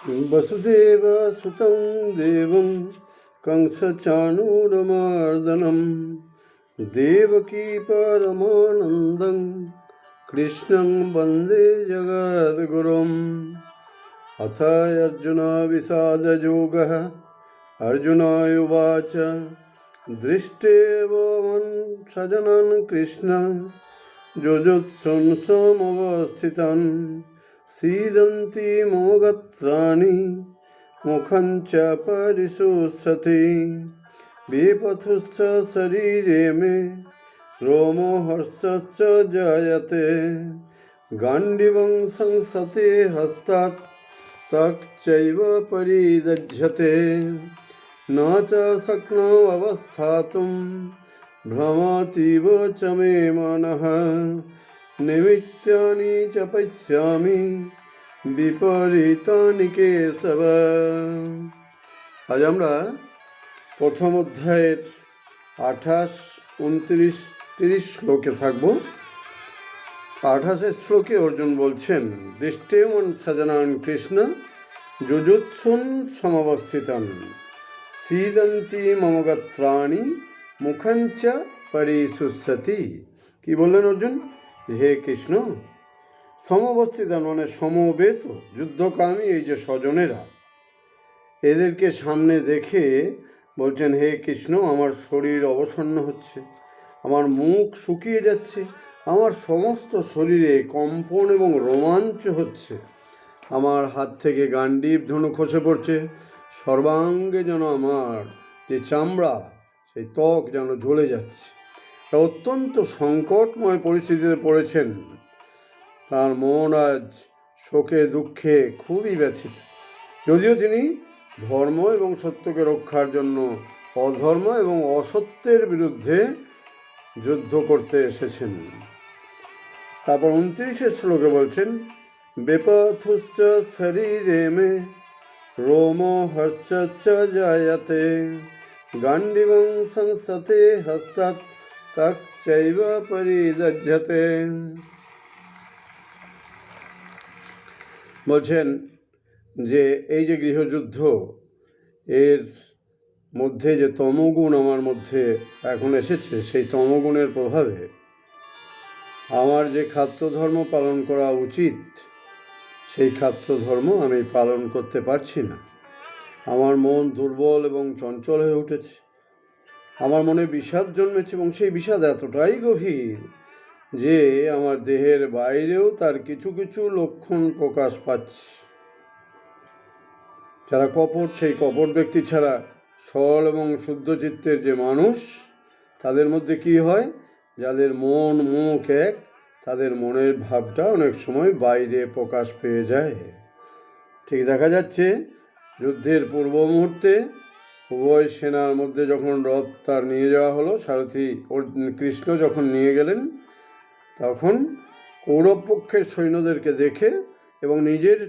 वसुदेवसुतं देवं कंसचाणूरमर्दनं देवकी परमानन्दं कृष्णं वन्दे जगद्गुरुम्। अथ अर्जुनविषादयोगः। अर्जुनाय उवाच दृष्ट्वेवं सजनं कृष्ण जुजुत्सुं समवस्थितं सीदन्ति मोगत्राणि मुखं च परिशुष्यति विपथुश्च शरीरे मे रोमहर्षश्च जायते गाण्डीवं संसते हस्तात् तच्चैव परिदध्यते न च शक्नौ अवस्थातुं भ्रमतीव च मे मनः निमित्तानि च पश्यामि বিপরীতানি কেশব। আজ আমরা প্রথম অধ্যায়ের 28, 29, 30 শ্লোকে থাকব। 28 শ্লোকে অর্জুন বলছেন, দৃষ্টেমন সজনান কৃষ্ণ যুজুৎসুন সমবস্থিতন সীদন্তি মমগত্রাণি মুখঞ্চ পরিশুষ্যতি। কি বললেন অর্জুন? হে কৃষ্ণ, সমবস্থিত মানে সমবেত যুদ্ধকামী এই যে স্বজনেরা, এদেরকে সামনে দেখে বলছেন, হে কৃষ্ণ, আমার শরীর অবসন্ন হচ্ছে, আমার মুখ শুকিয়ে যাচ্ছে, আমার সমস্ত শরীরে কম্পন এবং রোমাঞ্চ হচ্ছে, আমার হাত থেকে গাণ্ডীব ধনু খসে পড়ছে, সর্বাঙ্গে যেন আমার যে চামড়া সেই ত্বক যেন জ্বলে যাচ্ছে। অত্যন্ত সংকটময় পরিস্থিতিতে পড়েছেন। তার মন আজ শোকে দুঃখে খুবই ব্যথিত। যদিও তিনি ধর্ম এবং সত্যকে রক্ষার জন্য অধর্ম এবং অসত্যের বিরুদ্ধে যুদ্ধ করতে এসেছেন। তারপর 29 শ্লোকে বলছেন, বিপথুশ্চ শরীরে মে রোমহর্ষশ্চ জায়তে গাণ্ডীবং সংসতে হস্তাৎ তচ্চৈব পরিদধ্যতে। বলছেন যে এই যে গৃহযুদ্ধ, এর মধ্যে যে তমগুণ আমার মধ্যে এখন এসেছে, সেই তমগুণের প্রভাবে আমার যে খাদ্যধর্ম পালন করা উচিত সেই খাদ্যধর্ম আমি পালন করতে পারছি না। আমার মন দুর্বল এবং চঞ্চল হয়ে উঠেছে, আমার মনে বিষাদ জন্মেছে এবং সেই বিষাদ এতটাই গভীর যে আমার দেহের বাইরেও তার কিছু কিছু লক্ষণ প্রকাশ পাচ্ছে। যারা কপট, সেই কপট ব্যক্তি ছাড়া সরল এবং শুদ্ধ চিত্তের যে মানুষ, তাদের মধ্যে কি হয়, যাদের মন মুখ এক, তাদের মনের ভাবটা অনেক সময় বাইরে প্রকাশ পেয়ে যায়। ঠিক দেখা যাচ্ছে যুদ্ধের পূর্ব মুহূর্তে উভয় সেনার মধ্যে যখন রথ তার নিয়ে যাওয়া হলো, সারথি কৃষ্ণ যখন নিয়ে গেলেন, তখন কৌরব পক্ষের সৈন্যদেরকে দেখে এবং নিজের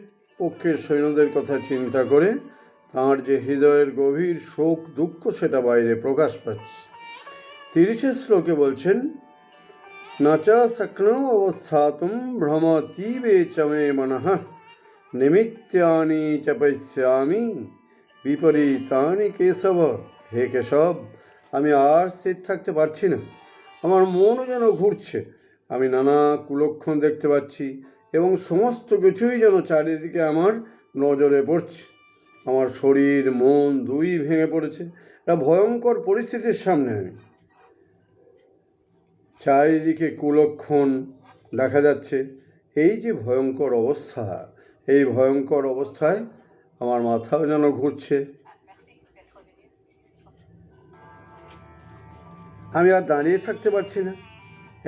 পক্ষের সৈন্যদের কথা চিন্তা করে তাঁর যে হৃদয়ের গভীর শোক দুঃখ সেটা বাইরে প্রকাশ পাচ্ছে। 30 শ্লোকে বলছেন, নাচা শক্নৌ অবস্থাতুম ভ্রমতীবে চ মে মনঃ নিমিত্তানি চ পশ্যামি বিপরীতানি কেশব। হে কেশব, আমি আর স্থির থাকতে পারছি না, আমার মনও যেন ঘুরছে, আমি নানা কুলক্ষণ দেখতে পাচ্ছি এবং সমস্ত কিছুই যেন চারিদিকে আমার নজরে পড়ছে। আমার শরীর মন দুই ভেঙে পড়েছে। একটা ভয়ঙ্কর পরিস্থিতির সামনে আমি। চারিদিকে কুলক্ষণ দেখা যাচ্ছে। এই যে ভয়ঙ্কর অবস্থা, এই ভয়ঙ্কর অবস্থায় আমার মাথাও যেন ঘুরছে। আমি আর দাঁড়িয়ে থাকতে পারছি না।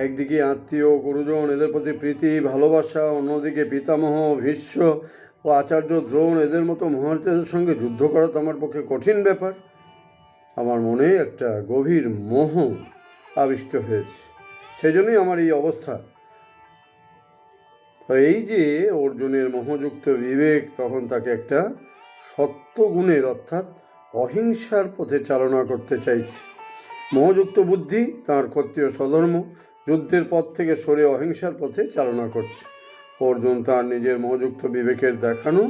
একদিকে আত্মীয় গুরুজন, এদের প্রতি প্রীতি ভালোবাসা, অন্যদিকে পিতামহ ভীষ্ম ও আচার্য দ্রোণ, এদের মতো মহারথীদের সঙ্গে যুদ্ধ করা তো আমার পক্ষে কঠিন ব্যাপার। আমার মনে একটা গভীর মোহ আবিষ্ট হয়েছে, সেই জন্যই আমার এই অবস্থা। এই যে অর্জুনের মোহযুক্ত বিবেক তখন তাকে একটা সত্যগুণের অর্থাৎ অহিংসার পথে চালনা করতে চাইছে। মোহযুক্ত বুদ্ধি তাঁর ক্ষত্রিয় স্বধর্ম যুদ্ধের পথ থেকে সরে অহিংসার পথে চালনা করছে। অর্জুন তাঁর নিজের মোহযুক্ত বিবেকের দেখানো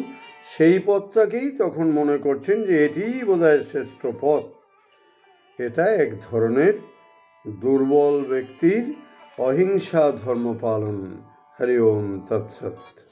সেই পথটাকেই তখন মনে করছেন যে এটিই বোধহয় শ্রেষ্ঠ পথ। এটা এক ধরনের দুর্বল ব্যক্তির অহিংসা ধর্ম পালন। হরি ওম তৎসৎ।